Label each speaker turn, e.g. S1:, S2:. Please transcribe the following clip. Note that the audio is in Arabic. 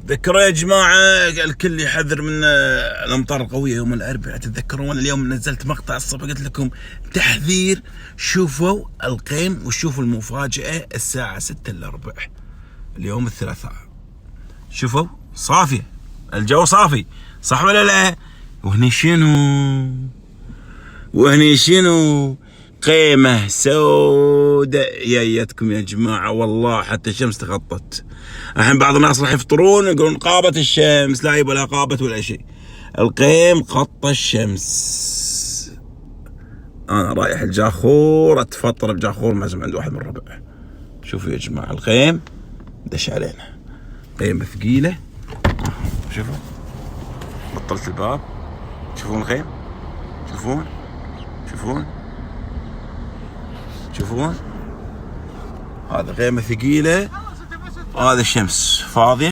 S1: تذكروا يا جماعة الكل يحذر من الأمطار القوية يوم الأربعاء. تتذكرون اليوم نزلت مقطع الصبح قلت لكم تحذير، شوفوا القيم وشوفوا المفاجأة الساعة 6 إلا ربع اليوم الثلاثاء. شوفوا صافية، الجو صافي، صح ولا لا؟ وهني شنو قيمة سوداء جايتكم يا جماعة، والله حتى الشمس تغطت. الحين بعض الناس راح يفطرون يقولون قابت الشمس، لا يبا لا قابت ولا شيء، القيم غطى الشمس. انا رايح الجاخور اتفطر بجاخور معزم عند واحد من الربع. شوفوا يا جماعة القيم دش علينا، قيمة ثقيلة. شوفوا بطلت الباب، تشوفون الخيم، شوفون هذا قيمة ثقيلة، هذا الشمس فاضية.